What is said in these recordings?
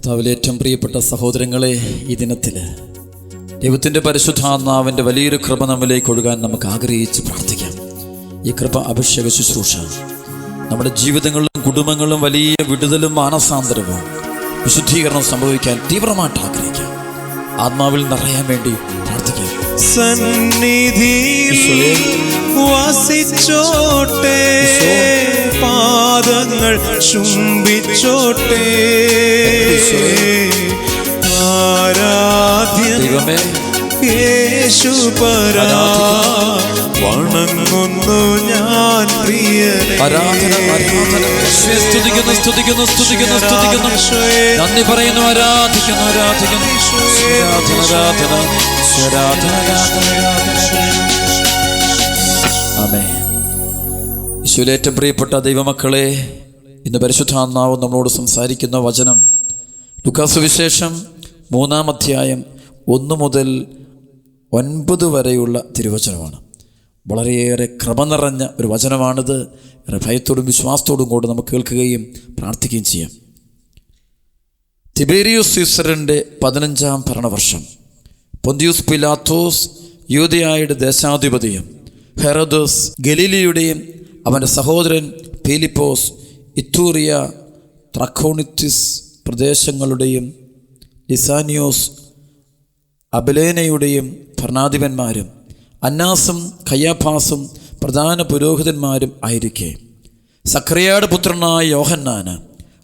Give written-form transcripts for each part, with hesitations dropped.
കർത്താവിലെ ഏറ്റവും പ്രിയപ്പെട്ട സഹോദരങ്ങളെ, ഈ ദിനത്തിൽ ദൈവത്തിൻ്റെ പരിശുദ്ധാത്മാവിൻ്റെ വലിയൊരു കൃപ നമ്മിലേക്ക് ഒഴുകാൻ നമുക്ക് ആഗ്രഹിച്ച് പ്രാർത്ഥിക്കാം. ഈ കൃപ അഭിഷേക ശുശ്രൂഷ നമ്മുടെ ജീവിതങ്ങളിലും കുടുംബങ്ങളിലും വലിയ വിടുതലും മാനസാന്തരവും വിശുദ്ധീകരണം സംഭവിക്കാൻ തീവ്രമായിട്ട് ആഗ്രഹിക്കാം. ആത്മാവിൽ നിറയാൻ വേണ്ടി പ്രാർത്ഥിക്കാം. സന്നിധിയിൽ വസിച്ചോട്ടെ, പാദങ്ങൾ ചുംബിച്ചോട്ടെ, ആരാധ്യൻ യേശുപരാ, വണങ്ങുന്നു ഞാൻ പ്രിയനെ. നന്ദി പറയുന്നു, ആരാധിക്കുന്നു, ആരാധിക്കുന്നു. ആമേൻ. ഈശോയിലെ ഏറ്റവും പ്രിയപ്പെട്ട ദൈവമക്കളെ, ഇന്ന് പരിശുദ്ധാത്മാവ് നമ്മളോട് സംസാരിക്കുന്ന വചനം ലൂക്കാ സുവിശേഷം 3-ാം അധ്യായം 1 മുതൽ 9 വരെയുള്ള തിരുവചനമാണ്. വളരെയേറെ കൃപ നിറഞ്ഞ ഒരു വചനമാണിത്. ഏറെ ഭയത്തോടും വിശ്വാസത്തോടും കൂടെ നമുക്ക് കേൾക്കുകയും പ്രാർത്ഥിക്കുകയും ചെയ്യാം. തിബേരിയോസ് സീസറിൻ്റെ 15-ാം ഭരണവർഷം പൊന്തിയൂസ് പിലാത്തോസ് യൂദയായുടെ ദേശാധിപതിയും ഹെറോദോസ് ഗലീലിയുടെയും അവൻ്റെ സഹോദരൻ ഫിലിപ്പോസ് ഇത്തൂറിയ ത്രഖോണിത്തിസ് പ്രദേശങ്ങളുടെയും ലിസാനിയോസ് അബലേനയുടെയും ഭരണാധിപന്മാരും അന്നാസും കയ്യാഫാസും പ്രധാന പുരോഹിതന്മാരും ആയിരിക്കെ സക്കറിയായുടെ പുത്രനായ യോഹന്നാന്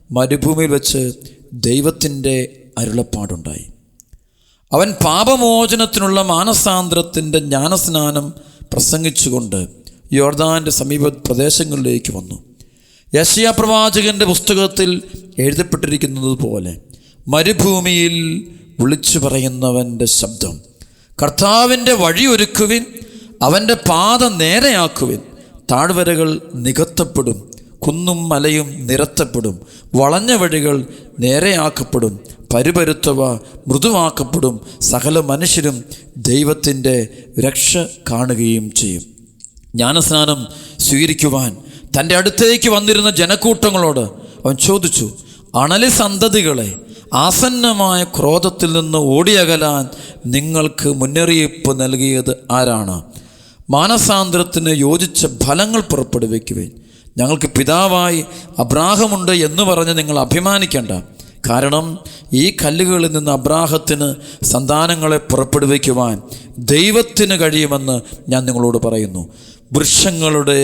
മരുഭൂമിയിൽ വെച്ച് ദൈവത്തിൻ്റെ അരുളപ്പാടുണ്ടായി. അവൻ പാപമോചനത്തിനുള്ള മാനസാന്തരത്തിൻ്റെ ജ്ഞാനസ്നാനം പ്രസംഗിച്ചുകൊണ്ട് യോർദാൻ്റെ സമീപ പ്രദേശങ്ങളിലേക്ക് വന്നു. യെശയ്യാ പ്രവാചകൻ്റെ പുസ്തകത്തിൽ എഴുതപ്പെട്ടിരിക്കുന്നത് പോലെ മരുഭൂമിയിൽ വിളിച്ചു പറയുന്നവൻ്റെ ശബ്ദം, കർത്താവിൻ്റെ വഴിയൊരുക്കുവിൻ, അവൻ്റെ പാത നേരെയാക്കുവിൻ. താഴ്വരകൾ നികത്തപ്പെടും, കുന്നും മലയും നിരത്തപ്പെടും, വളഞ്ഞ വഴികൾ നേരെയാക്കപ്പെടും, പരുപരുത്തവ മൃദുവാക്കപ്പെടും. സകല മനുഷ്യരും ദൈവത്തിൻ്റെ രക്ഷ കാണുകയും ചെയ്യും. ജ്ഞാനസ്നാനം സ്വീകരിക്കുവാൻ തൻ്റെ അടുത്തേക്ക് വന്നിരുന്ന ജനക്കൂട്ടങ്ങളോട് അവൻ ചോദിച്ചു, അണലി സന്തതികളെ, ആസന്നമായ ക്രോധത്തിൽ നിന്ന് ഓടിയകലാൻ നിങ്ങൾക്ക് മുന്നറിയിപ്പ് നൽകിയത് ആരാണ്? മാനസാന്തരത്തിന് യോജിച്ച ഫലങ്ങൾ പുറപ്പെടുവിക്കുവിൻ. ഞങ്ങൾക്ക് പിതാവായി അബ്രാഹമുണ്ട് എന്ന് പറഞ്ഞ് നിങ്ങൾ അഭിമാനിക്കേണ്ട. കാരണം ഈ കല്ലുകളിൽ നിന്ന് അബ്രാഹത്തിന് സന്താനങ്ങളെ പുറപ്പെടുവിക്കുവാൻ ദൈവത്തിന് കഴിയുമെന്ന് ഞാൻ നിങ്ങളോട് പറയുന്നു. വൃക്ഷങ്ങളുടെ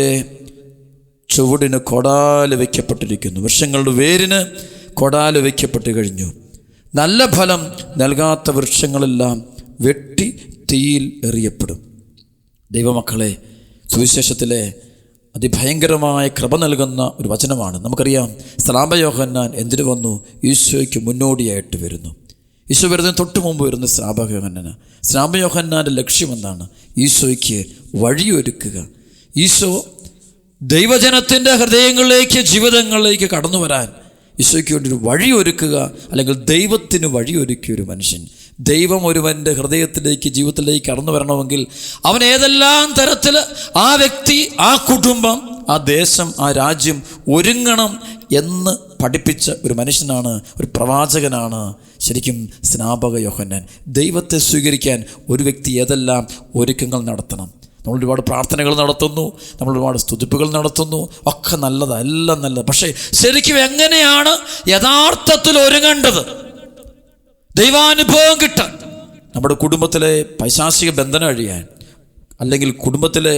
ചുവടിന് കൊടാല് വയ്ക്കപ്പെട്ടിരിക്കുന്നു, വൃക്ഷങ്ങളുടെ വേരിന് കൊടാല് വയ്ക്കപ്പെട്ട് കഴിഞ്ഞു. നല്ല ഫലം നൽകാത്ത വൃക്ഷങ്ങളെല്ലാം വെട്ടി തീയിൽ എറിയപ്പെടും. ദൈവമക്കളെ, സുവിശേഷത്തിലെ അതിഭയങ്കരമായ കൃപ നൽകുന്ന ഒരു വചനമാണ്. നമുക്കറിയാം, സ്നാപക യോഹന്നാൻ എന്തിനു വന്നു? ഈശോയ്ക്ക് മുന്നോടിയായിട്ട് വരുന്നു. ഈശോ വരുന്നതിന് തൊട്ട് മുമ്പ് വരുന്ന സ്നാപക യോഹന്നാന്. സ്നാപക യോഹന്നാൻ്റെ ലക്ഷ്യം എന്താണ്? ഈശോയ്ക്ക് വഴിയൊരുക്കുക. ഈശോ ദൈവജനത്തിൻ്റെ ഹൃദയങ്ങളിലേക്ക്, ജീവിതങ്ങളിലേക്ക് കടന്നു വരാൻ ഈശോയ്ക്ക് വേണ്ടി ഒരു വഴിയൊരുക്കുക, അല്ലെങ്കിൽ ദൈവത്തിന് വഴിയൊരുക്കിയ ഒരു മനുഷ്യൻ. ദൈവം ഒരുവൻ്റെ ഹൃദയത്തിലേക്ക്, ജീവിതത്തിലേക്ക് കടന്നു വരണമെങ്കിൽ അവൻ ഏതെല്ലാം തരത്തിൽ ആ വ്യക്തി, ആ കുടുംബം, ആ ദേശം, ആ രാജ്യം ഒരുങ്ങണം എന്ന് പഠിപ്പിച്ച ഒരു മനുഷ്യനാണ്, ഒരു പ്രവാചകനാണ് ശരിക്കും സ്നാപക യോഹന്നാൻ. ദൈവത്തെ സ്വീകരിക്കാൻ ഒരു വ്യക്തി ഏതെല്ലാം ഒരുക്കങ്ങൾ നടത്തണം? നമ്മൾ ഒരുപാട് പ്രാർത്ഥനകൾ നടത്തുന്നു, നമ്മൾ ഒരുപാട് സ്തുതിപ്പുകൾ നടത്തുന്നു, ഒക്കെ നല്ലതാണ്, എല്ലാം നല്ലത്. പക്ഷേ ശരിക്കും എങ്ങനെയാണ് യഥാർത്ഥത്തിൽ ഒരുങ്ങേണ്ടത്? ദൈവാനുഭവം കിട്ടാൻ, നമ്മുടെ കുടുംബത്തിലെ പൈശാചിക ബന്ധനം അഴിയാൻ, അല്ലെങ്കിൽ കുടുംബത്തിലെ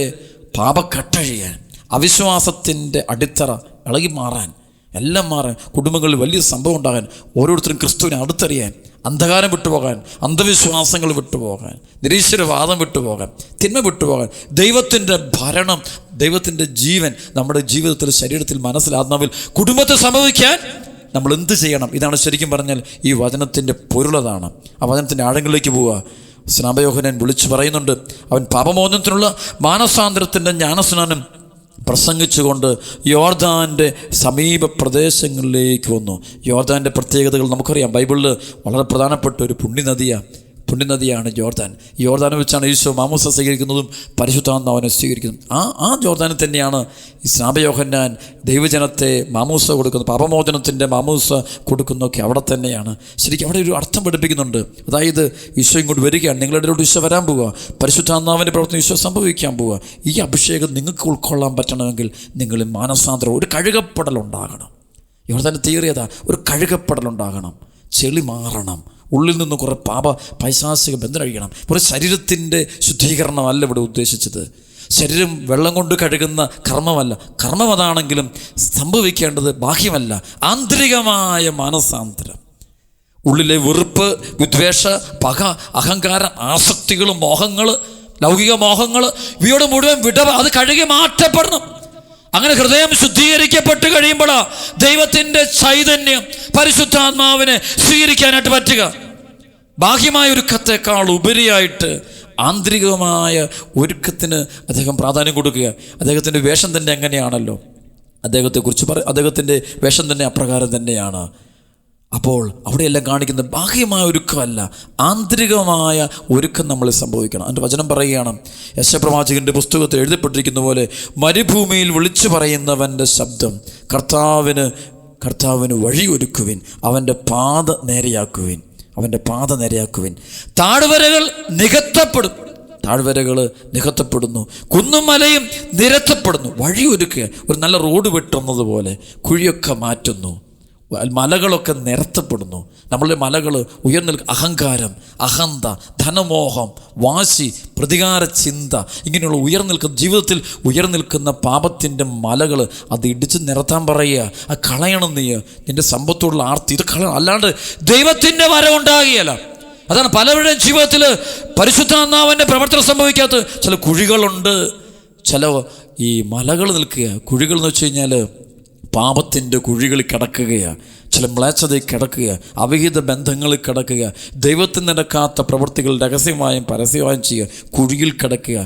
പാപക്കട്ടഴിയാൻ, അവിശ്വാസത്തിൻ്റെ അടിത്തറ ഇളകി മാറാൻ, എല്ലാം മാറാൻ, കുടുംബങ്ങളിൽ വലിയ സംഭവം ഉണ്ടാകാൻ, ഓരോരുത്തരും ക്രിസ്തുവിനെ അടുത്തറിയാൻ, അന്ധകാരം വിട്ടുപോകാൻ, അന്ധവിശ്വാസങ്ങൾ വിട്ടുപോകാൻ, നിരീശ്വരവാദം വിട്ടുപോകാൻ, തിന്മ വിട്ടുപോകാൻ, ദൈവത്തിൻ്റെ ഭരണം, ദൈവത്തിൻ്റെ ജീവൻ നമ്മുടെ ജീവിതത്തിൽ, ശരീരത്തിൽ, മനസ്സിൽ, ആത്മാവിൽ, കുടുംബത്തിൽ സംഭവിക്കാൻ നമ്മൾ എന്ത് ചെയ്യണം? ഇതാണ് ശരിക്കും പറഞ്ഞാൽ ഈ വചനത്തിൻ്റെ പൊരുളതാണ്. ആ വചനത്തിൻ്റെ ആഴങ്ങളിലേക്ക് പോവുക. സ്നാപക യോഹന്നാൻ വിളിച്ചു പറയുന്നുണ്ട്, അവൻ പാപമോചനത്തിനുള്ള മാനസാന്തരത്തിൻ്റെ ജ്ഞാനസ്നാനം പ്രസംഗിച്ചുകൊണ്ട് യോർദാൻ്റെ സമീപ പ്രദേശങ്ങളിലേക്ക് വന്നു. യോർദാൻ്റെ പ്രത്യേകതകൾ നമുക്കറിയാം. ബൈബിളിൽ വളരെ പ്രധാനപ്പെട്ട ഒരു പുണ്യനദിയാണ്. പുണ്യനദിയാണ് ജോർദാൻ. ഈ യോർദാനെ വെച്ചാണ് ഈശോ മാമോസ സ്വീകരിക്കുന്നതും പരിശുദ്ധാത്മാവിനെ സ്വീകരിക്കുന്നതും. ആ ജോർദാനിൽ തന്നെയാണ് ഈ സ്നാപയോഹന്നാൻ ദൈവജനത്തെ മാമോസ കൊടുക്കുന്നത്, പാപമോചനത്തിൻ്റെ മാമോസ കൊടുക്കുന്നതൊക്കെ അവിടെ തന്നെയാണ്. ശരിക്കും അവിടെ ഒരു അർത്ഥം പഠിപ്പിക്കുന്നുണ്ട്. അതായത് ഈശോ ഇങ്ങോട്ട് വരികയാണ്, നിങ്ങളുടെ ഇടയിലോട്ട് ഈശോ വരാൻ പോവുക, പരിശുദ്ധാത്മാവിൻ്റെ പ്രവർത്തനം ഈശോ സംഭവിക്കാൻ പോവുക. ഈ അഭിഷേകം നിങ്ങൾക്ക് ഉൾക്കൊള്ളാൻ പറ്റണമെങ്കിൽ നിങ്ങൾ മാനസാന്തരം, ഒരു കഴുകപ്പെടലുണ്ടാകണം. യോർദാൻ്റെ തിയറിയതാ, ഒരു കഴുകപ്പെടലുണ്ടാകണം, ചെളി മാറണം, ഉള്ളിൽ നിന്ന് കുറേ പൈശാചിക ബന്ധനം കഴിയണം. ഒരു ശരീരത്തിൻ്റെ ശുദ്ധീകരണമല്ല ഇവിടെ ഉദ്ദേശിച്ചത്. ശരീരം വെള്ളം കൊണ്ട് കഴുകുന്ന കർമ്മമല്ല. കർമ്മം അതാണെങ്കിലും സംഭവിക്കേണ്ടത് ബാഹ്യമല്ല, ആന്തരികമായ മാനസാന്തരം. ഉള്ളിലെ വെറുപ്പ്, വിദ്വേഷ, പക, അഹങ്കാരം, ആസക്തികൾ, മോഹങ്ങൾ, ലൗകിക മോഹങ്ങൾ, ഇവയോട് മുഴുവൻ അത് കഴുകി മാറ്റപ്പെടണം. അങ്ങനെ ഹൃദയം ശുദ്ധീകരിക്കപ്പെട്ട് കഴിയുമ്പോഴാണ് ദൈവത്തിൻ്റെ ചൈതന്യം, പരിശുദ്ധാത്മാവിനെ സ്വീകരിക്കാനായിട്ട് പറ്റുക. ബാഹ്യമായ ഒരുക്കത്തെക്കാൾ ഉപരിയായിട്ട് ആന്തരികമായ ഒരുക്കത്തിന് അദ്ദേഹം പ്രാധാന്യം കൊടുക്കുക. അദ്ദേഹത്തിൻ്റെ വേഷം തന്നെ അങ്ങനെയാണല്ലോ, അദ്ദേഹത്തിൻ്റെ വേഷം തന്നെ അപ്രകാരം തന്നെയാണ്. അപ്പോൾ അവിടെയെല്ലാം കാണിക്കുന്ന ബാഹ്യമായ ഒരുക്കമല്ല, ആന്തരികമായ ഒരുക്കം നമ്മൾ സംഭവിക്കണം. അതിൻ്റെ വചനം പറയുകയാണ്, യെശയ്യാപ്രവാചകൻ്റെ പുസ്തകത്തിൽ എഴുതപ്പെട്ടിരിക്കുന്ന പോലെ, മരുഭൂമിയിൽ വിളിച്ചു പറയുന്നവൻ്റെ ശബ്ദം, കർത്താവിന് വഴിയൊരുക്കുവിൻ, അവൻ്റെ പാത നേരെയാക്കുവിൻ. താഴ്വരകൾ നികത്തപ്പെടുന്നു, കുന്നും മലയും നിരത്തപ്പെടുന്നു. വഴിയൊരുക്കുക, ഒരു നല്ല റോഡ് വെട്ടുന്നത് പോലെ കുഴിയൊക്കെ മാറ്റുന്നു, മലകളൊക്കെ നിരത്തപ്പെടുന്നു. നമ്മളുടെ മലകൾ അഹങ്കാരം, അഹന്ത, ധനമോഹം, വാശി, പ്രതികാര ചിന്ത, ഇങ്ങനെയുള്ള ജീവിതത്തിൽ ഉയർന്നിൽക്കുന്ന പാപത്തിൻ്റെ മലകൾ അത് ഇടിച്ച് നിരത്താൻ പറയുക. അത് കളയണം. നിൻ്റെ സമ്പത്തോടുള്ള ആർത്തി ഇത് കളയണം, അല്ലാണ്ട് ദൈവത്തിൻ്റെ വരവുണ്ടാകുകയല്ല. അതാണ് പലരുടെയും ജീവിതത്തിൽ പരിശുദ്ധാത്മാവിൻ്റെ പ്രവർത്തനം സംഭവിക്കാത്ത ചില കുഴികളുണ്ട്, ചില ഈ മലകൾ നിൽക്കുക. കുഴികൾ എന്ന് വെച്ച് കഴിഞ്ഞാൽ പാപത്തിൻ്റെ കുഴികളിൽ കിടക്കുകയാണ്, ചില മ്ലേച്ഛതയിൽ കിടക്കുക, അവിഹിത ബന്ധങ്ങളിൽ കിടക്കുക, ദൈവത്തിന് നടക്കാത്ത പ്രവൃത്തികൾ രഹസ്യമായും പരസ്യമായും ചെയ്യുക, കുഴിയിൽ കിടക്കുക,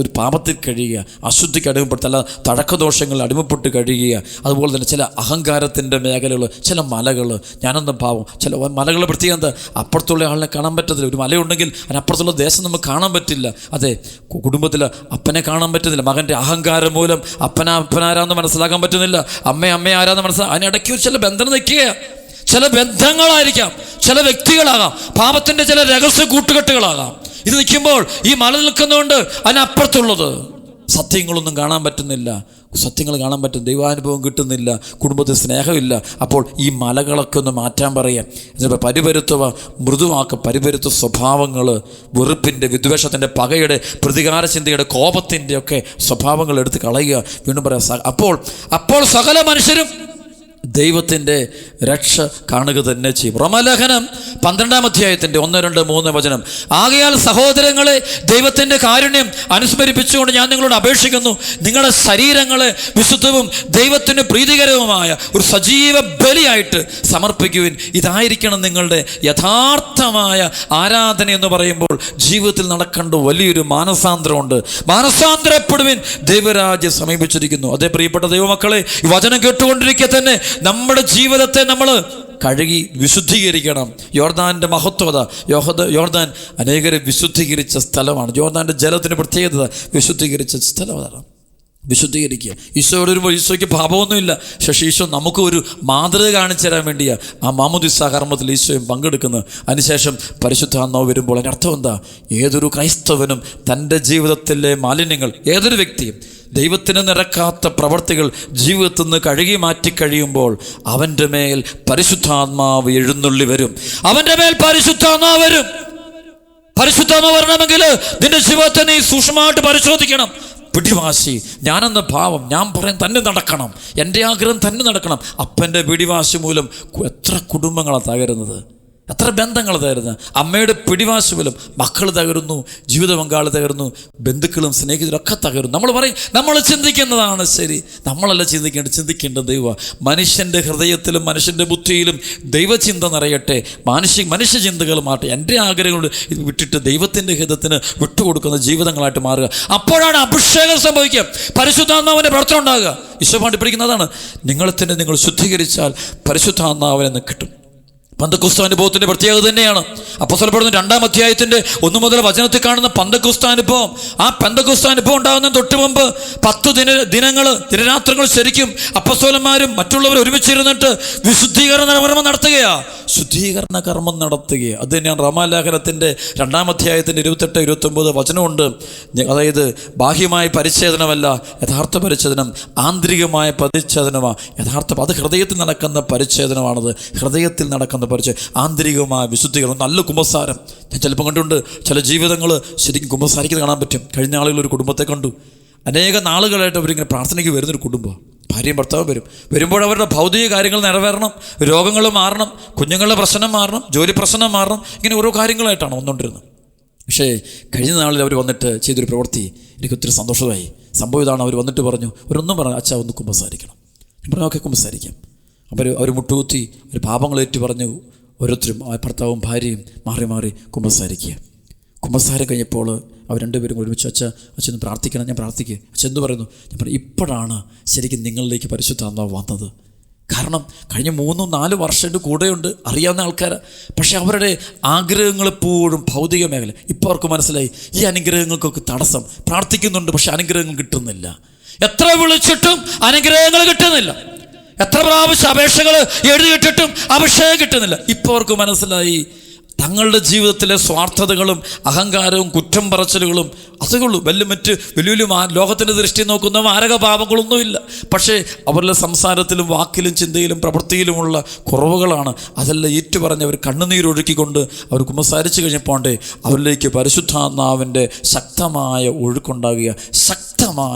ഒരു പാപത്തിൽ കഴിയുക, അശുദ്ധിക്ക് അടിമപ്പെടുത്തല്ല, തഴക്കദോഷങ്ങളിൽ അടിമപ്പെട്ട് കഴിയുക. അതുപോലെ തന്നെ ചില അഹങ്കാരത്തിൻ്റെ മേഖലകൾ, ചില മലകൾ, ഞാനെന്ന പാവം, ചില മലകളുടെ പ്രത്യേകം എന്താ, അപ്പുറത്തുള്ള ആളിനെ കാണാൻ പറ്റത്തില്ല. ഒരു മലയുണ്ടെങ്കിൽ അതിനപ്പുറത്തുള്ള ദേശം നമുക്ക് കാണാൻ പറ്റില്ല. അതെ, കുടുംബത്തിൽ അപ്പനെ കാണാൻ പറ്റുന്നില്ല, മകൻ്റെ അഹങ്കാരം മൂലം അപ്പനാരാന്ന് മനസ്സിലാക്കാൻ പറ്റുന്നില്ല, അമ്മ ആരാന്ന് മനസ്സിലാക്കാൻ. അതിനിടയ്ക്ക് ചില ബന്ധനം നിൽക്കുക, ചില ബന്ധങ്ങളായിരിക്കാം, ചില വ്യക്തികളാകാം, പാപത്തിൻ്റെ ചില രഹസ്യ കൂട്ടുകെട്ടുകളാകാം. ഇത് നിൽക്കുമ്പോൾ ഈ മല നിൽക്കുന്നതുകൊണ്ട് അതിനപ്പുറത്തുള്ളത് സത്യങ്ങളൊന്നും കാണാൻ പറ്റുന്നില്ല. സത്യങ്ങൾ കാണാൻ പറ്റും, ദൈവാനുഭവം കിട്ടുന്നില്ല, കുടുംബത്തിൽ സ്നേഹമില്ല. അപ്പോൾ ഈ മലകളൊക്കെ ഒന്ന് മാറ്റാൻ പറയാം. പരിപരുത്ത സ്വഭാവങ്ങൾ, വെറുപ്പിൻ്റെ, വിദ്വേഷത്തിൻ്റെ, പകയുടെ, പ്രതികാര ചിന്തയുടെ, കോപത്തിൻ്റെ ഒക്കെ സ്വഭാവങ്ങൾ എടുത്ത് കളയുക. വീണ്ടും പറയാം, അപ്പോൾ സകല മനുഷ്യരും ദൈവത്തിൻ്റെ രക്ഷ കാണുക തന്നെ ചെയ്യും. റോമാലേഖനം 12-ാം അധ്യായത്തിൻ്റെ 1, 2, 3 വചനം. ആകയാൽ സഹോദരങ്ങളെ, ദൈവത്തിൻ്റെ കാരുണ്യം അനുസ്മരിപ്പിച്ചുകൊണ്ട് ഞാൻ നിങ്ങളോട് അപേക്ഷിക്കുന്നു, നിങ്ങളുടെ ശരീരങ്ങളെ വിശുദ്ധവും ദൈവത്തിന് പ്രീതികരവുമായ ഒരു സജീവ ബലിയായിട്ട് സമർപ്പിക്കുവിൻ. ഇതായിരിക്കണം നിങ്ങളുടെ യഥാർത്ഥമായ ആരാധന എന്ന് പറയുമ്പോൾ ജീവിതത്തിൽ നടക്കേണ്ട വലിയൊരു മാനസാന്തരമുണ്ട്. മാനസാന്തരപ്പെടുവിൻ, ദൈവരാജ്യം സമീപിച്ചിരിക്കുന്നു. അതേ പ്രിയപ്പെട്ട ദൈവമക്കളെ, ഈ വചനം കേട്ടുകൊണ്ടിരിക്കെ തന്നെ നമ്മുടെ ജീവിതത്തെ നമ്മൾ കഴുകി വിശുദ്ധീകരിക്കണം. യോർദാൻ്റെ മഹത്വത, യോർദാൻ അനേകരെ വിശുദ്ധീകരിച്ച സ്ഥലമാണ്. യോർദാൻ്റെ ജലത്തിന് പ്രത്യേകത, വിശുദ്ധീകരിച്ച സ്ഥലം അതാണ്. വിശുദ്ധീകരിക്കുക. ഈശോയോട് വരുമ്പോൾ ഈശോയ്ക്ക് പാപമൊന്നുമില്ല, പക്ഷേ ഈശോ നമുക്ക് ഒരു മാതൃക കാണിച്ചു തരാൻ വേണ്ടിയാണ് ആ മാമോദിസ കർമ്മത്തിൽ ഈശോയും പങ്കെടുക്കുന്നത്. അതിനുശേഷം പരിശുദ്ധാത്മാവ് വരുമ്പോൾ അതിനർത്ഥം എന്താ? ഏതൊരു ക്രൈസ്തവനും തൻ്റെ ജീവിതത്തിലെ മാലിന്യങ്ങൾ, ഏതൊരു വ്യക്തിയും ദൈവത്തിന് നിരക്കാത്ത പ്രവർത്തികൾ ജീവിതത്തിൽ നിന്ന് കഴുകി മാറ്റിക്കഴിയുമ്പോൾ അവൻ്റെ മേൽ പരിശുദ്ധാത്മാവ് എഴുന്നള്ളി വരും. അവൻ്റെ മേൽ പരിശുദ്ധാത്മാവ് വരും. പരിശുദ്ധാത്മാവ് വരണമെങ്കിൽ നിന്റെ ജീവിതത്തെ നീ സൂക്ഷ്മമായിട്ട് പരിശോധിക്കണം. പിടിവാശി, ഞാനെന്ന ഭാവം, ഞാൻ പറയും തന്നെ നടക്കണം, എൻ്റെ ആഗ്രഹം തന്നെ നടക്കണം. അപ്പൻ്റെ പിടിവാശി മൂലം എത്ര കുടുംബങ്ങളാണ് തകരുന്നത്, എത്ര ബന്ധങ്ങൾ തകരുന്നത്. അമ്മയുടെ പിടിവാശി മൂലം മക്കൾ തകരുന്നു, ജീവിത പങ്കാളി തകരുന്നു, ബന്ധുക്കളും സ്നേഹിതരും ഒക്കെ തകരുന്നു. നമ്മൾ പറയും നമ്മൾ ചിന്തിക്കുന്നതാണ് ശരി, നമ്മളല്ല ചിന്തിക്കേണ്ടത് ദൈവ. മനുഷ്യൻ്റെ ഹൃദയത്തിലും മനുഷ്യൻ്റെ ബുദ്ധിയിലും ദൈവചിന്ത നിറയട്ടെ, മനുഷ്യ ചിന്തകൾ മാറട്ടെ. എൻ്റെ ആഗ്രഹങ്ങൾ വിട്ടിട്ട് ദൈവത്തിൻ്റെ ഹിതത്തിന് വിട്ടുകൊടുക്കുന്ന ജീവിതങ്ങളായിട്ട് മാറുക. അപ്പോഴാണ് അഭിഷേകം സംഭവിക്കുക, പരിശുദ്ധാത്മാവിൻ്റെ പ്രവർത്തനം ഉണ്ടാകുക. ഈശോ പഠിപ്പിക്കുന്നതാണ്, നിങ്ങൾ ശുദ്ധീകരിച്ചാൽ പരിശുദ്ധാത്മാവിനെ കിട്ടും. പന്തക്കുസ്ത അനുഭവത്തിൻ്റെ പ്രത്യേകത തന്നെയാണ്. അപ്പോസ്തലപ്പെടുന്ന 2-ാം അധ്യായത്തിൻ്റെ 1 മുതൽ വചനത്തിൽ കാണുന്ന പന്തക്കുസ്ത അനുഭവം, ആ പന്തക്കുസ്ത അനുഭവം ഉണ്ടാകുന്ന തൊട്ട് മുമ്പ് 10 ദിനരാത്രങ്ങൾ ശരിക്കും അപ്പോസ്തലന്മാരും മറ്റുള്ളവർ ഒരുമിച്ചിരുന്നിട്ട് വിശുദ്ധീകരണ കർമ്മം നടത്തുകയാണ്. ശുദ്ധീകരണ കർമ്മം നടത്തുകയാണ്. അത് തന്നെയാണ് റോമാലേഖനത്തിൻ്റെ 2-ാം അധ്യായത്തിൻ്റെ 28-29 വചനമുണ്ട്. അതായത് ബാഹ്യമായ പരിച്ഛേദനമല്ല യഥാർത്ഥ പരിച്ഛേദനം, ആന്തരികമായ പരിച്ഛേദനമാണ് യഥാർത്ഥ. അത് ഹൃദയത്തിൽ നടക്കുന്ന പരിച്ഛേദനമാണത്. ഹൃദയത്തിൽ നടക്കുന്ന ആന്തരികമായ വിശുദ്ധീകരണം. നല്ല കുമ്പസാരം ഞാൻ ചിലപ്പോൾ കണ്ടുണ്ട്. ചില ജീവിതങ്ങൾ ശരിക്കും കുമ്പസാരിക്കുന്നത് കാണാൻ പറ്റും. കഴിഞ്ഞ ആളുകൾ ഒരു കുടുംബത്തെ കണ്ടു. അനേക നാളുകളായിട്ട് അവരിങ്ങനെ പ്രാർത്ഥനയ്ക്ക് വരുന്നൊരു കുടുംബം. ഭാര്യയും ഭർത്താവും വരുമ്പോൾ അവരുടെ ഭൗതിക കാര്യങ്ങൾ നിറവേറണം, രോഗങ്ങൾ മാറണം, കുഞ്ഞുങ്ങളുടെ പ്രശ്നം മാറണം, ജോലി പ്രശ്നം മാറണം, ഇങ്ങനെ ഓരോ കാര്യങ്ങളായിട്ടാണ് വന്നുകൊണ്ടിരുന്നത്. പക്ഷേ കഴിഞ്ഞ നാളിൽ അവർ വന്നിട്ട് ചെയ്തൊരു പ്രവൃത്തി എനിക്ക് ഒത്തിരി സന്തോഷമായി. സംഭവം ഇതാണ്. അവർ വന്നിട്ട് പറഞ്ഞു, ഒരൊന്നും പറഞ്ഞു, അച്ഛാ ഒന്ന് കുമ്പസാരിക്കണം. ഞാൻ പറഞ്ഞു ഓക്കെ കുമ്പസാരിക്കാം. അവർ മുട്ടുകുത്തി ഒരു പാപങ്ങളേറ്റു പറഞ്ഞു. ഓരോരുത്തരും ഭർത്താവും ഭാര്യയും മാറി മാറി കുമ്പസാരിക്കുക. കുമ്പസാരം കഴിഞ്ഞപ്പോൾ അവർ രണ്ടുപേരും ഒരുമിച്ച് അച്ഛൻ പ്രാർത്ഥിക്കണം. ഞാൻ പ്രാർത്ഥിക്കുക. അച്ഛൻ എന്ത് പറയുന്നു? ഞാൻ പറഞ്ഞു ഇപ്പോഴാണ് ശരിക്കും നിങ്ങളിലേക്ക് പരിശുദ്ധാത്മാവ് വന്നത്. കാരണം കഴിഞ്ഞ 3-4 വർഷത്തിൻ്റെ കൂടെയുണ്ട്, അറിയാവുന്ന ആൾക്കാർ. പക്ഷേ അവരുടെ ആഗ്രഹങ്ങൾ എപ്പോഴും ഭൗതിക മേഖല. ഇപ്പോൾ അവർക്ക് മനസ്സിലായി ഈ അനുഗ്രഹങ്ങൾക്കൊക്കെ തടസ്സം. പ്രാർത്ഥിക്കുന്നുണ്ട് പക്ഷെ അനുഗ്രഹങ്ങൾ കിട്ടുന്നില്ല. എത്ര വിളിച്ചിട്ടും അനുഗ്രഹങ്ങൾ കിട്ടുന്നില്ല. എത്ര പ്രാവശ്യം അപേക്ഷകൾ എഴുതിയിട്ടിട്ടും അഭിഷേകം കിട്ടുന്നില്ല. ഇപ്പോൾ അവർക്ക് മനസ്സിലായി തങ്ങളുടെ ജീവിതത്തിലെ സ്വാർത്ഥതകളും അഹങ്കാരവും കുറ്റം പറച്ചിലുകളും അതുകൊള്ളു. വലിയ ലോകത്തിൻ്റെ ദൃഷ്ടി നോക്കുന്ന മാരക പാപങ്ങളൊന്നുമില്ല. പക്ഷേ അവരുടെ സംസാരത്തിലും വാക്കിലും ചിന്തയിലും പ്രവൃത്തിയിലുമുള്ള കുറവുകളാണ്. അതെല്ലാം ഏറ്റുപറഞ്ഞ് അവർ കണ്ണുനീരൊഴുക്കിക്കൊണ്ട് അവർ കുമ്പസാരിച്ച് കഴിഞ്ഞപ്പോണ്ടേ അവരിലേക്ക് പരിശുദ്ധാത്മാവിൻ്റെ ശക്തമായ ഒഴുക്കുണ്ടാകുക.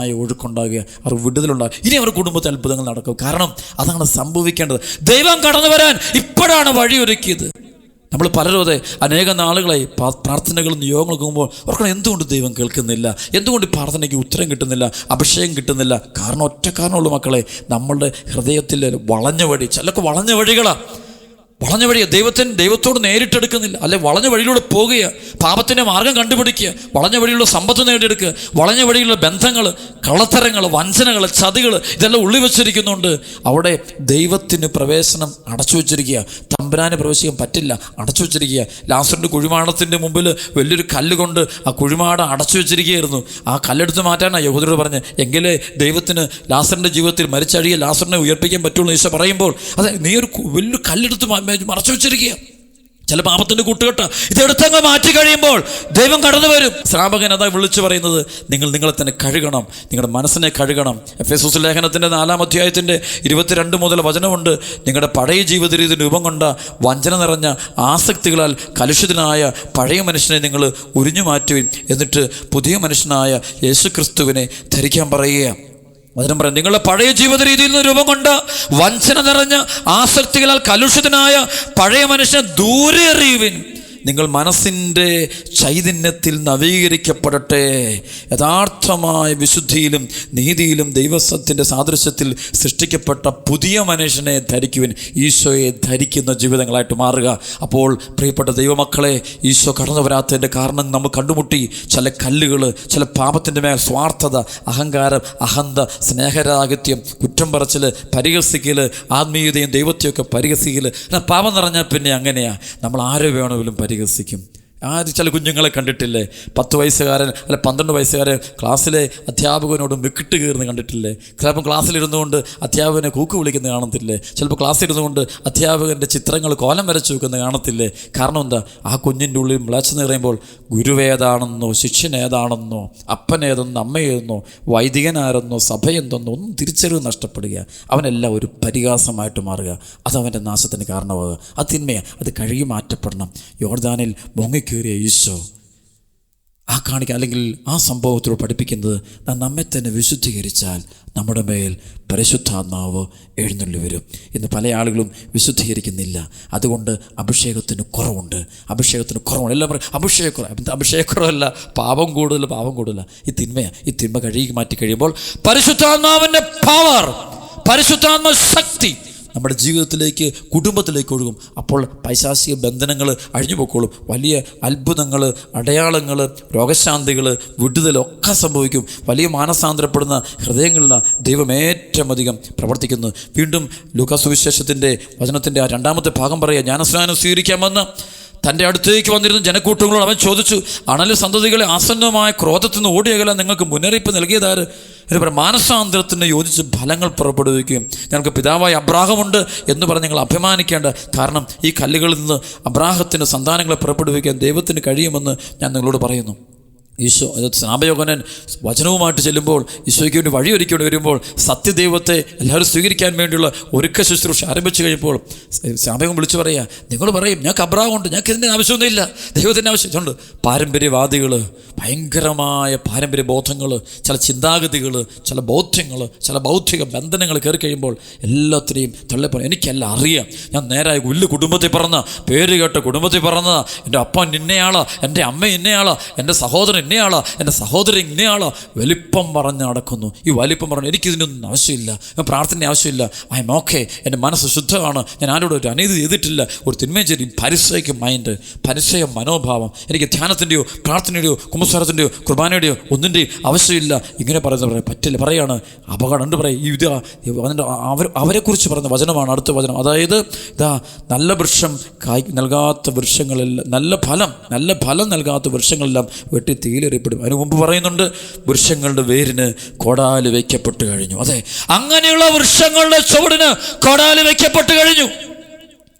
അവർ വിടുതലുണ്ടാകുക. ഇനി അവർ കുടുംബത്തിൽ അത്ഭുതങ്ങൾ നടക്കും. കാരണം അതാണ് സംഭവിക്കേണ്ടത്. ദൈവം കടന്നു വരാൻ ഇപ്പോഴാണ് വഴിയൊരുക്കിയത്. നമ്മൾ പലരും അതെ അനേക നാളുകളായി പ്രാർത്ഥനകളും നിയോഗങ്ങളും പോകുമ്പോൾ ഓർക്കണം എന്തുകൊണ്ട് ദൈവം കേൾക്കുന്നില്ല, എന്തുകൊണ്ട് പ്രാർത്ഥനയ്ക്ക് ഉത്തരം കിട്ടുന്നില്ല, അഭിഷേകം കിട്ടുന്നില്ല. കാരണം ഒറ്റ കാരണമുള്ളൂ മക്കളെ, നമ്മളുടെ ഹൃദയത്തിൽ വളഞ്ഞ വഴി. ചിലർക്ക് വളഞ്ഞ വഴികളാണ്. വളഞ്ഞ വഴിയാണ്. ദൈവത്തോട് നേരിട്ടെടുക്കുന്നില്ല. അല്ലെ വളഞ്ഞ വഴിയിലൂടെ പോകുക, പാപത്തിൻ്റെ മാർഗം കണ്ടുപിടിക്കുക, വളഞ്ഞ വഴിയിലുള്ള സമ്പത്ത് നേടിയെടുക്കുക, വളഞ്ഞ വഴിയിലുള്ള ബന്ധങ്ങൾ, കള്ളത്തരങ്ങൾ, വഞ്ചനകൾ, ചതികൾ ഇതെല്ലാം ഉള്ളി വെച്ചിരിക്കുന്നുണ്ട്. അവിടെ ദൈവത്തിന് പ്രവേശനം അടച്ചു വെച്ചിരിക്കുക. തമ്പുരാന് പ്രവേശിക്കാൻ പറ്റില്ല, അടച്ചു വെച്ചിരിക്കുക. ലാസറിൻ്റെ കുഴിമാടത്തിൻ്റെ മുമ്പിൽ വലിയൊരു കല്ല് കൊണ്ട് ആ കുഴിമാടം അടച്ചു വെച്ചിരിക്കുകയായിരുന്നു. ആ കല്ലെടുത്ത് മാറ്റാനാണ് യഹൂദരോട് പറഞ്ഞ് എങ്കിലേ ദൈവത്തിന് ലാസറിൻ്റെ ജീവിതത്തിൽ മരിച്ചഴിയ ലാസറിനെ ഉയർപ്പിക്കാൻ പറ്റുള്ളൂ ഈശോ പറയുമ്പോൾ അതെ നീ ഒരു വലിയൊരു കല്ലെടുത്ത് മറച്ചു വെച്ചിരിക്കുക. ചില പാപത്തിൻ്റെ കൂട്ടുകെട്ട ഇതെടുത്തങ്ങ് മാറ്റി കഴിയുമ്പോൾ ദൈവം കടന്നു വരും. ശ്രാപകൻ അതാ വിളിച്ചു പറയുന്നത് നിങ്ങളെ തന്നെ കഴുകണം, നിങ്ങളുടെ മനസ്സിനെ കഴുകണം. എഫേസോസ് ലേഖനത്തിൻ്റെ 4-ാം അധ്യായത്തിൻ്റെ 22 മുതൽ വചനമുണ്ട്. നിങ്ങളുടെ പഴയ ജീവിത രീതി രൂപം കൊണ്ട വഞ്ചന നിറഞ്ഞ ആസക്തികളാൽ കലുഷിതനായ പഴയ മനുഷ്യനെ നിങ്ങൾ ഉരിഞ്ഞു മാറ്റുവിൻ, എന്നിട്ട് പുതിയ മനുഷ്യനായ യേശുക്രിസ്തുവിനെ ധരിക്കാൻ പറയുക. വചനം പറയാം, നിങ്ങളുടെ പഴയ ജീവിത രീതിയിൽ നിന്ന് രൂപം കൊണ്ട വഞ്ചന നിറഞ്ഞ ആസക്തികളാൽ കലുഷിതനായ പഴയ മനുഷ്യനെ ദൂരെ എറിയുവിൻ. നിങ്ങൾ മനസ്സിൻ്റെ ചൈതന്യത്തിൽ നവീകരിക്കപ്പെടട്ടെ. യഥാർത്ഥമായ വിശുദ്ധിയിലും നീതിയിലും ദൈവസത്യത്തിൻ്റെ സാദൃശ്യത്തിൽ സൃഷ്ടിക്കപ്പെട്ട പുതിയ മനുഷ്യനെ ധരിക്കുവിൻ. ഈശോയെ ധരിക്കുന്ന ജീവിതങ്ങളായിട്ട് മാറുക. അപ്പോൾ പ്രിയപ്പെട്ട ദൈവമക്കളെ, ഈശോ കടന്നു വരാത്തതിൻ്റെ കാരണം നമ്മൾ കണ്ടുമുട്ടി. ചില കല്ലുകൾ, ചില പാപത്തിൻ്റെ മേൽ സ്വാർത്ഥത, അഹങ്കാരം, അഹന്ത, സ്നേഹരാഹിത്യം, കുറ്റം പറച്ചിൽ, പരിഹസിക്കൽ, ആത്മീയതയും ദൈവത്തെയൊക്കെ പരിഹസിക്കൽ. പാപം നിറഞ്ഞാൽ പിന്നെ അങ്ങനെയാണ്, നമ്മൾ ആരെ വേണമെങ്കിലും പരിഹസിക്കും. ചില കുഞ്ഞുങ്ങളെ കണ്ടിട്ടില്ലേ, 10 വയസ്സുകാരൻ അല്ല 12 വയസ്സുകാരൻ ക്ലാസ്സിലെ അധ്യാപകനോട് വിക്കിട്ട് കയറുന്ന കണ്ടിട്ടില്ലേ? ചിലപ്പോൾ ക്ലാസ്സിലിരുന്നുകൊണ്ട് അധ്യാപകനെ കൂക്ക് വിളിക്കുന്നത് കാണത്തില്ലേ? ചിലപ്പോൾ ക്ലാസ്സിലിരുന്നുകൊണ്ട് അധ്യാപകൻ്റെ ചിത്രങ്ങൾ കോലം വരച്ച് വെക്കുന്നത് കാണത്തില്ലേ? കാരണം എന്താ? ആ കുഞ്ഞിൻ്റെ ഉള്ളിൽ വിളച്ചെന്ന് പറയുമ്പോൾ ഗുരുവേതാണെന്നോ ശിഷ്യനേതാണെന്നോ അപ്പനേതെന്നോ അമ്മയേതെന്നോ വൈദികനാരെന്നോ സഭയെന്തെന്നോ ഒന്നും തിരിച്ചറിവ് നഷ്ടപ്പെടുക. അവനെല്ലാം ഒരു പരിഹാസമായിട്ട് മാറുക. അതവൻ്റെ നാശത്തിന് കാരണമാകുക. അത് തിന്മയാണ്. അത് കഴുകി മാറ്റപ്പെടണം. യോർദാനിൽ മുങ്ങിക്കേറിയ ഈശോ ആ കാണിക്കുക അല്ലെങ്കിൽ ആ സംഭവത്തോട് പഠിപ്പിക്കുന്നത് നമ്മെ തന്നെ വിശുദ്ധീകരിച്ചാൽ നമ്മുടെ മേൽ പരിശുദ്ധാത്മാവ് എഴുന്നള്ളി വരും. ഇന്ന് പല ആളുകളും വിശുദ്ധീകരിക്കുന്നില്ല. അതുകൊണ്ട് അഭിഷേകത്തിന് കുറവുണ്ട്. എല്ലാം പറയും അഭിഷേകക്കുറവല്ല, പാപം കൂടുതൽ. ഈ തിന്മ കഴുകി മാറ്റി കഴിയുമ്പോൾ പരിശുദ്ധാത്മാവിൻ്റെ പവർ, പരിശുദ്ധാത്മ ശക്തി നമ്മുടെ ജീവിതത്തിലേക്ക്, കുടുംബത്തിലേക്ക് ഒഴുകും. അപ്പോൾ പൈശാചിക ബന്ധനങ്ങൾ അഴിഞ്ഞു പൊക്കോളും. വലിയ അത്ഭുതങ്ങൾ, അടയാളങ്ങൾ, രോഗശാന്തികൾ, വിടുതലൊക്കെ സംഭവിക്കും. വലിയ മാനസാന്തരപ്പെടുന്ന ഹൃദയങ്ങളിലാണ് ദൈവം ഏറ്റവും അധികം പ്രവർത്തിക്കുന്നത്. വീണ്ടും ലൂക്കാ സുവിശേഷത്തിൻ്റെ വചനത്തിൻ്റെ ആ 2-ാമത്തെ ഭാഗം പറയുക, ജ്ഞാനസ്നാനം സ്വീകരിക്കാമെന്ന് തൻ്റെ അടുത്തേക്ക് വന്നിരുന്ന ജനക്കൂട്ടങ്ങളോട് അവൻ ചോദിച്ചു, അണല് സന്തതികളെ ആസന്നമായ ക്രോധത്തിൽ നിന്ന് ഓടിയകലാൻ നിങ്ങൾക്ക് മുന്നറിയിപ്പ് നൽകിയതാര്? മാനസാന്തരത്തിന് യോജിച്ച് ഫലങ്ങൾ പുറപ്പെടുവിക്കുകയും ഞങ്ങൾക്ക് പിതാവായ അബ്രാഹമുണ്ട് എന്ന് പറഞ്ഞ് ഞങ്ങൾ അഭിമാനിക്കേണ്ട, കാരണം ഈ കല്ലുകളിൽ നിന്ന് അബ്രാഹത്തിന് സന്താനങ്ങളെ പുറപ്പെടുവിക്കാൻ ദൈവത്തിന് കഴിയുമെന്ന് ഞാൻ നിങ്ങളോട് പറയുന്നു. ഈശോ സ്നാപയോഹന്നാൻ വചനവുമായിട്ട് ചെല്ലുമ്പോൾ, ഈശോയ്ക്ക് വേണ്ടി വഴിയൊരുക്കേണ്ടി വരുമ്പോൾ, സത്യദൈവത്തെ എല്ലാവരും സ്വീകരിക്കാൻ വേണ്ടിയുള്ള ഒരുക്ക ശുശ്രൂഷ ആരംഭിച്ചു കഴിയുമ്പോൾ സ്നാപകം വിളിച്ചു പറയുക, നിങ്ങൾ പറയും ഞങ്ങൾക്ക് അബ്രാഹമുണ്ട്, ഞങ്ങൾക്ക് ഇതിൻ്റെ ആവശ്യമൊന്നുമില്ല, ദൈവത്തിൻ്റെ ആവശ്യമുണ്ട്. പാരമ്പര്യവാദികൾ, ഭയങ്കരമായ പാരമ്പര്യ ബോധങ്ങൾ, ചില ചിന്താഗതികൾ, ചില ബോധ്യങ്ങൾ, ചില ബൗദ്ധിക ബന്ധനങ്ങൾ കയറി കഴിയുമ്പോൾ എല്ലാത്തിനെയും തള്ളിപ്പറയും. എനിക്കെല്ലാം അറിയാം, ഞാൻ നേരായ കുടുംബത്തിൽ പറഞ്ഞ, പേര് കേട്ട കുടുംബത്തിൽ പറഞ്ഞ, എൻ്റെ അപ്പൻ ഇന്നയാളാ, എൻ്റെ അമ്മ ഇന്നയാളാ, എൻ്റെ സഹോദരൻ ഇന്നയാളാ, എൻ്റെ സഹോദരൻ ഇന്നയാളാ, വലിപ്പം പറഞ്ഞ് നടക്കുന്നു. ഈ വലിപ്പം പറഞ്ഞു എനിക്കിതിനൊന്നും ആവശ്യമില്ല, പ്രാർത്ഥന ആവശ്യമില്ല, ഐ എം ഓക്കെ, എൻ്റെ മനസ്സ് ശുദ്ധമാണ്, ഞാൻ ആരോടും ഒരു അനീതി ചെയ്തിട്ടില്ല, ഒരു തിന്മയും ചെയ്തി. പരിസയ്ക്ക് മൈൻഡ്, പരിസയ മനോഭാവം, എനിക്ക് ധ്യാനത്തിൻ്റെയോ പ്രാർത്ഥനയുടെയോ കുമ്പസാരത്തിൻ്റെയോ കുർബാനയുടെയോ ഒന്നിൻ്റെയും ആവശ്യമില്ല. ഇങ്ങനെ പറയുന്നത് പറ്റില്ല, പറയാണ് അപകടം ഉണ്ട്. പറയും ഇത് അതിൻ്റെ അവരെക്കുറിച്ച് പറയുന്ന വചനമാണ് അടുത്ത വചനം. അതായത് ഇതാ, നല്ല വൃക്ഷം കായ് നൽകാത്ത വൃക്ഷങ്ങളെല്ലാം, നല്ല ഫലം നൽകാത്ത വൃക്ഷങ്ങളെല്ലാം വെട്ടി തീയിലെറിയപ്പെടും. അതിന് മുമ്പ് പറയുന്നുണ്ട്, വൃക്ഷങ്ങളുടെ വേരിന് കോടാലി വയ്ക്കപ്പെട്ട് കഴിഞ്ഞു. അതെ, അങ്ങനെയുള്ള വൃക്ഷങ്ങളുടെ ചുവടിന് കോടാലി വയ്ക്കപ്പെട്ട് കഴിഞ്ഞു.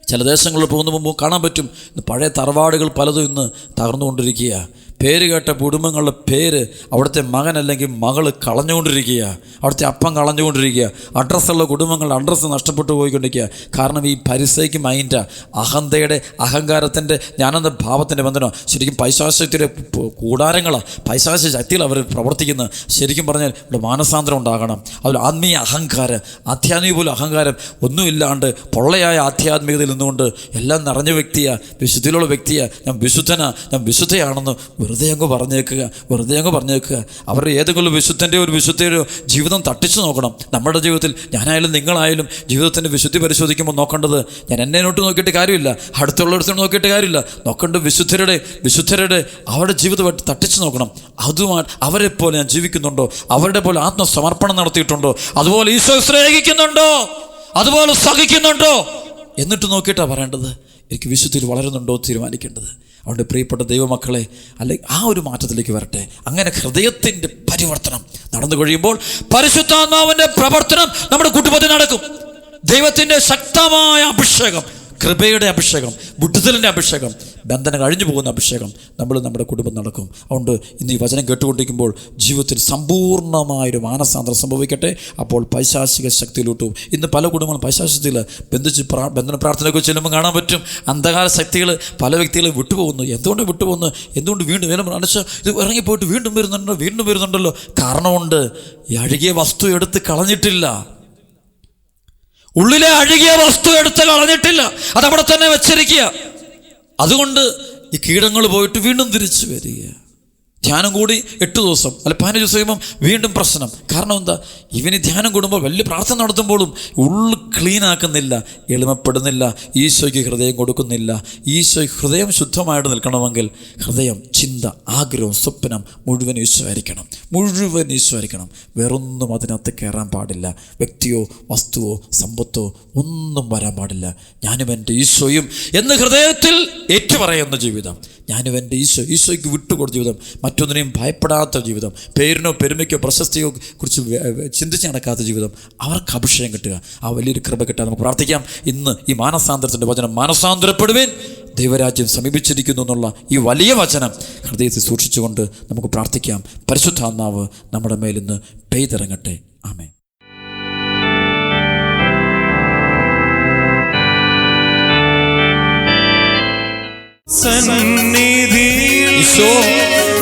ചില ദേശങ്ങളിൽ പോകുന്ന മുമ്പ് കാണാൻ പറ്റും, പഴയ തറവാടുകൾ പലതും ഇന്ന് തകർന്നുകൊണ്ടിരിക്കുക. പേര് കേട്ട കുടുംബങ്ങളുടെ പേര് അവിടുത്തെ മകൻ അല്ലെങ്കിൽ മകള് കളഞ്ഞുകൊണ്ടിരിക്കുക, അവിടുത്തെ അപ്പം കളഞ്ഞുകൊണ്ടിരിക്കുക. അഡ്രസ്സുള്ള കുടുംബങ്ങളുടെ അഡ്രസ്സ് നഷ്ടപ്പെട്ടു പോയിക്കൊണ്ടിരിക്കുക. കാരണം ഈ പരിസയ്ക്ക് മൈൻഡാ, അഹന്തയുടെ അഹങ്കാരത്തിൻ്റെ ഞാനെന്ന ഭാവത്തിൻ്റെ ബന്ധനം. ശരിക്കും പൈശാചികത്തിൻ്റെ കൂടാരങ്ങളാണ്, പൈശാചിക ശക്തികൾ അവർ പ്രവർത്തിക്കുന്നത്. ശരിക്കും പറഞ്ഞാൽ ഇവിടെ മാനസാന്തരം ഉണ്ടാകണം. അതിൽ ആത്മീയ അഹങ്കാരം, ആധ്യാത്മിക പോലും അഹങ്കാരം ഒന്നുമില്ലാണ്ട് പൊള്ളയായ ആധ്യാത്മികതയിൽ നിന്നുകൊണ്ട് എല്ലാം നിറഞ്ഞ വ്യക്തിയാണ്, വിശുദ്ധിയിലുള്ള വ്യക്തിയാണ്, ഞാൻ വിശുദ്ധനാ, ഞാൻ വിശുദ്ധയാണെന്ന് വെറുതെ അങ്ങ് പറഞ്ഞേക്കുക. അവരുടെ ഏതെങ്കിലും ഒരു വിശുദ്ധയുടെ ജീവിതം തട്ടിച്ചു നോക്കണം. നമ്മുടെ ജീവിതത്തിൽ ഞാനായാലും നിങ്ങളായാലും ജീവിതത്തിൻ്റെ വിശുദ്ധി പരിശോധിക്കുമ്പോൾ നോക്കേണ്ടത്, ഞാൻ എന്നെ നോട്ട് നോക്കിയിട്ട് കാര്യമില്ല, അടുത്തുള്ളവരുടെ നോക്കിയിട്ട് കാര്യമില്ല, നോക്കേണ്ടത് വിശുദ്ധരുടെ അവരുടെ ജീവിതമായിട്ട് തട്ടിച്ചു നോക്കണം. അതുമായിട്ട് അവരെ പോലെ ഞാൻ ജീവിക്കുന്നുണ്ടോ, അവരുടെ പോലെ ആത്മസമർപ്പണം നടത്തിയിട്ടുണ്ടോ, അതുപോലെ ഈശോ സ്നേഹിക്കുന്നുണ്ടോ, അതുപോലെ സഹിക്കുന്നുണ്ടോ എന്നിട്ട് നോക്കിയിട്ടാണ് പറയേണ്ടത്. എനിക്ക് വിശുദ്ധിയിൽ വളരുന്നുണ്ടോ തീരുമാനിക്കേണ്ടത്. അതുകൊണ്ട് പ്രിയപ്പെട്ട ദൈവമക്കളെ, അല്ലെങ്കിൽ ആ ഒരു മാറ്റത്തിലേക്ക് വരട്ടെ. അങ്ങനെ ഹൃദയത്തിൻ്റെ പരിവർത്തനം നടന്നു കഴിയുമ്പോൾ പരിശുദ്ധാത്മാവിൻ്റെ പ്രവർത്തനം നമ്മുടെ കുടുംബത്തിൽ നടക്കും. ദൈവത്തിൻ്റെ ശക്തമായ അഭിഷേകം, കൃപയുടെ അഭിഷേകം, വിടുതലിൻ്റെ അഭിഷേകം, ബന്ധനം കഴിഞ്ഞു പോകുന്ന അഭിഷേകം നമ്മുടെ കുടുംബം നടക്കും. അതുകൊണ്ട് ഇന്ന് ഈ വചനം കേട്ടുകൊണ്ടിരിക്കുമ്പോൾ ജീവിതത്തിൽ സമ്പൂർണ്ണമായൊരു മാനസാന്തരം സംഭവിക്കട്ടെ. അപ്പോൾ പൈശാചിക ശക്തിയിലോട്ടും ഇന്ന് പല കുടുംബങ്ങളും പൈശാചികത്തിൽ ബന്ധിച്ച് ബന്ധന പ്രാർത്ഥനയൊക്കെ ചെല്ലുമ്പോൾ കാണാൻ പറ്റും, അന്ധകാര ശക്തികൾ പല വ്യക്തികളെ വിട്ടുപോകുന്നു. എന്തുകൊണ്ട് വീണ്ടും അടച്ച് ഇത് ഇറങ്ങിപ്പോയിട്ട് വീണ്ടും വരുന്നുണ്ടല്ലോ. കാരണമുണ്ട്, ഈ അഴുകിയ വസ്തു എടുത്ത് കളഞ്ഞിട്ടില്ല, ഉള്ളിലെ അഴുകിയ വസ്തു എടുത്ത് കളഞ്ഞിട്ടില്ല, അതവിടെ തന്നെ വെച്ചിരിക്കുക. അതുകൊണ്ട് ഈ കീടങ്ങൾ പോയിട്ട് വീണ്ടും തിരിച്ചു വരിക. ധ്യാനം കൂടി 8 ദിവസം അല്ല 15 ദിവസം കഴിയുമ്പം വീണ്ടും പ്രശ്നം. കാരണം എന്താ, ഇവന് ധ്യാനം കൂടുമ്പോൾ വലിയ പ്രാർത്ഥന നടത്തുമ്പോഴും ഉള്ളു ക്ലീനാക്കുന്നില്ല, എളിമപ്പെടുന്നില്ല, ഈശോയ്ക്ക് ഹൃദയം കൊടുക്കുന്നില്ല. ഈശോ ഹൃദയം ശുദ്ധമായിട്ട് നിൽക്കണമെങ്കിൽ ഹൃദയം, ചിന്ത, ആഗ്രഹം, സ്വപ്നം മുഴുവൻ ഈശോ ആയിരിക്കണം. വേറൊന്നും അതിനകത്ത് കയറാൻ പാടില്ല. വ്യക്തിയോ വസ്തുവോ സമ്പത്തോ ഒന്നും വരാൻ പാടില്ല. ഞാനും എൻ്റെ ഈശോയും എന്ന് ഹൃദയത്തിൽ ഏറ്റുപറയുന്ന ജീവിതം, ഞാനും എൻ്റെ ഈശോയ്ക്ക് വിട്ടുകൊടുത്ത ജീവിതം, മറ്റൊന്നിനെയും ഭയപ്പെടാത്ത ജീവിതം, പേരിനോ പെരുമയ്ക്കോ പ്രശസ്തിയോ കുറിച്ച് ചിന്തിച്ച് നടക്കാത്ത ജീവിതം, അവർക്ക് അഭിഷേകം കിട്ടുക. ആ വലിയൊരു കൃപ കിട്ടാൻ നമുക്ക് പ്രാർത്ഥിക്കാം. ഇന്ന് ഈ മാനസാന്തരത്തിൻ്റെ വചനം, മാനസാന്തരപ്പെടുവേൻ, ദൈവരാജ്യം സമീപിച്ചിരിക്കുന്നു എന്നുള്ള ഈ വലിയ വചനം ഹൃദയത്തിൽ സൂക്ഷിച്ചുകൊണ്ട് നമുക്ക് പ്രാർത്ഥിക്കാം. പരിശുദ്ധാത്മാവ് നമ്മുടെ മേലിന്ന് പെയ്തിറങ്ങട്ടെ. ആമേൻ. സന്നിധിയിൽ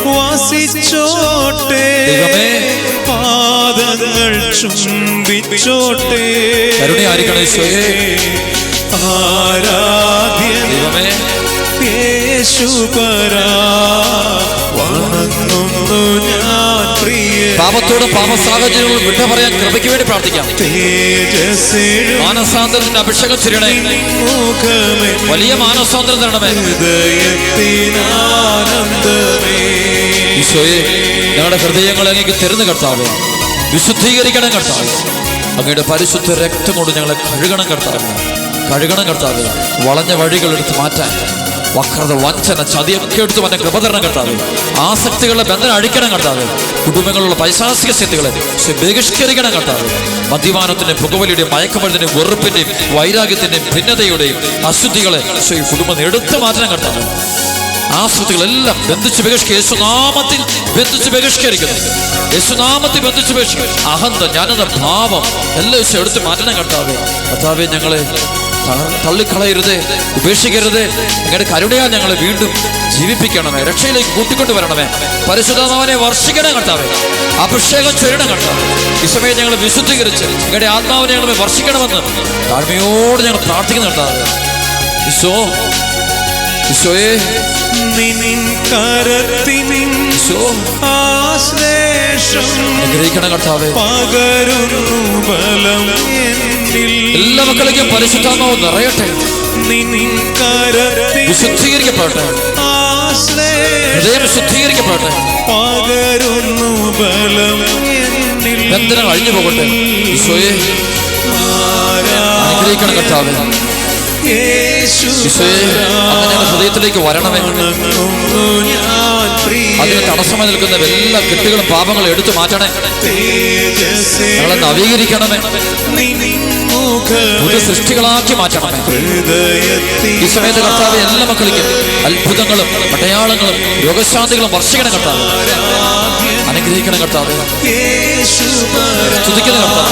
വാസിച്ചോട്ടെ, പാദങ്ങൾ ചുംബിച്ചോട്ടെ, ആരാധ്യൻ യേശുപരാ, വണങ്ങുന്നു ഞാൻ പ്രിയ. പാപത്തോടും പാപസാഹചര്യങ്ങളും വിട്ട പറയാൻ കൃപയ്ക്ക് വേണ്ടി പ്രാർത്ഥിക്കാം. മാനസാന്തരത്തിന്റെ അഭിഷേകം ചൊരിയണേ, വലിയ മാനസാന്തരം തരണമേ. ഈശോയെ, ഞങ്ങളുടെ ഹൃദയങ്ങളെ അങ്ങേക്ക് തരുന്ന കർത്താവേ, വിശുദ്ധീകരിക്കണം കർത്താവേ. അങ്ങയുടെ പരിശുദ്ധ രക്തം കൊണ്ട് ഞങ്ങളെ കഴുകണം കർത്താവേ. കഴുകണം കർത്താവേ. വളഞ്ഞ വഴികൾ എടുത്ത് മാറ്റാൻ, വക്രത, വഞ്ചന, ചതിയൊക്കെ എടുത്ത് മാറ്റാൻ കൃപ തരണം കർത്താവേ. ആസക്തികളുടെ ബന്ധനം അഴിക്കണം കർത്താവേ. കുടുംബങ്ങളുള്ള പൈശാചിക ശക്തികളെ ബഹിഷ്കരിക്കണം കർത്താവേ. മദ്യപാനത്തിന്റെയും പുകവലിയുടെയും മയക്കുമരുന്നിന്റെയും വെറുപ്പിന്റെയും വൈരാഗ്യത്തിന്റെയും ഭിന്നതയുടെയും അശുദ്ധികളെ ഈ കുടുംബം എടുത്തു മാറ്റണം കർത്താവേ. ആസക്തികളെല്ലാം ബന്ധിച്ച് ബഹിഷ്കരിക്കുക. യേശുനാമത്തിൽ ബന്ധിച്ച് ബഹിഷ്കരിക്കുന്നു. യേശുനാമത്തിൽ ബന്ധിച്ച് ബഹിഷ്കരിക്കുന്നു. അഹന്ത, ജ്ഞാനത, ഭാവം എല്ലാം യേശു എടുത്ത് മാറ്റണം കർത്താവേ. കർത്താവേ, ഞങ്ങളെ തള്ളിക്കളയരുതേ, ഉപേക്ഷിക്കരുതേ. അങ്ങയുടെ കരുണയാൽ ഞങ്ങളെ വീണ്ടും ജീവിപ്പിക്കണമേ, രക്ഷയിലേക്ക് കൂട്ടിക്കൊണ്ടുവരണമേ. പരിശുദ്ധാത്മാവിനെ വർഷിക്കണം കർത്താവേ. അഭിഷേകം ചൊരിയണം കർത്താവേ. ഈ സമയം ഞങ്ങളെ വിശുദ്ധീകരിച്ച് അങ്ങയുടെ ആത്മാവിനെ ഞങ്ങളെ വർഷിക്കണമെന്ന് താഴ്മയോട് ഞങ്ങൾ പ്രാർത്ഥിക്കുന്നു കർത്താവേ. ഈശോയെ, അനുഗ്രഹിക്കണം കർത്താവേ. എല്ലാ മക്കളേക്കും പരിശുദ്ധാത്മാവ് നിറയട്ടെ, വിശുദ്ധീകരിക്കപ്പെടട്ടെ, ഹൃദയം വിശുദ്ധീകരിക്കപ്പെടട്ടെ, ബന്ധനം അഴിഞ്ഞു പോകട്ടെ. ഈശോയെ, അനുഗ്രഹിക്കണം കർത്താവേ. ഈശോയെ, അങ്ങ് ഞങ്ങളുടെ ഹൃദയത്തിലേക്ക് വരണമേ. അതിന് തടസ്സമായി നിൽക്കുന്ന എല്ലാ കെട്ടുകളും പാപങ്ങളും എടുത്തു മാറ്റണേ. ഞങ്ങളെ നവീകരിക്കണമേ, പുതിയ സൃഷ്ടികളാക്കി മാറ്റണമേ. ഈ സമയത്ത് കർത്താവ് എല്ലാ മക്കളിക്കും അത്ഭുതങ്ങളും അടയാളങ്ങളും രോഗശാന്തികളും വർഷിക്കണം കർത്താവ്. അനുഗ്രഹിക്കണം കർത്താവ്. സ്തുതിക്കണം കർത്താവ്.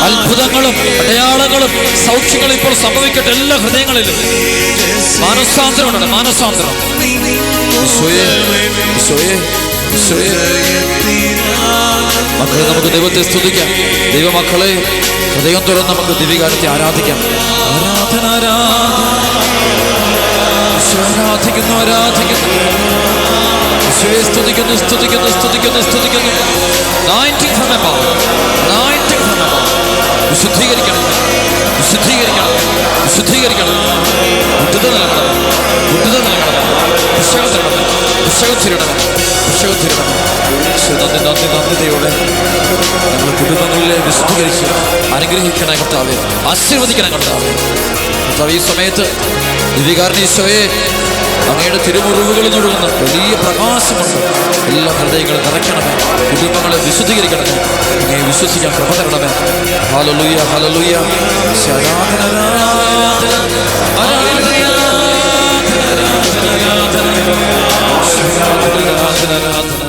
അത്ഭുതങ്ങളും അടയാളങ്ങളും സൗഖ്യങ്ങളും ഇപ്പോൾ സംഭവിക്കട്ടെ എല്ലാ ഹൃദയങ്ങളിലും. മാനസാന്തരം ഉണ്ട്, മാനസാന്തരം. മക്കളെ, നമുക്ക് ദൈവത്തെ സ്തുതിക്കാം. ദൈവമക്കളെ, ഹൃദയം തുറന്ന് നമുക്ക് ദിവ്യകാര്യത്തെ ആരാധിക്കാം. ആരാധന, ആരാധിക്കുന്നു, ആരാധിക്കുന്നു. ഈശോയെ സ്തുതിക്കുന്നു, സ്തുതിക്കുന്നു, സ്തുതിക്കുന്നു, സ്തുതിക്കുന്നു. വിശുദ്ധീകരിക്കണം, വിശുദ്ധീകരിക്കണം, വിശുദ്ധീകരിക്കണം. വിട്ടുത നൽകണം, വിട്ടുത നൽകണം. പുസ്തകം തരണം, പുസ്തകം തിരണം, പുസ്തകം തിരണം. നന്ദി, നന്ദി, നന്ദിതയോടെ ഞങ്ങളുടെ കുടുംബങ്ങളിലെ വിശുദ്ധീകരിച്ച് അനുഗ്രഹിക്കണം കർത്താവേ. ആശീർവദിക്കണം കർത്താവേ. കർത്താവ്, ഈ സമയത്ത് ദിവ്യകാരുണ്യ ഈശോയെ, അങ്ങയുടെ തിരുമുറിവുകളിൽ ഒഴുകുന്ന വലിയ പ്രകാശമുണ്ട്. എല്ലാ ഹൃദയങ്ങളും നിറയ്ക്കണമേ, കുടുംബങ്ങളെ വിശുദ്ധീകരിക്കണമേ. അങ്ങയെ വിശ്വസിക്കാൻ കൃപ തരണമേ. Hallelujah, hallelujah. ആരാധന, ആരാധന, ആരാധന, ആരാധന, ആരാധന, ആരാധന.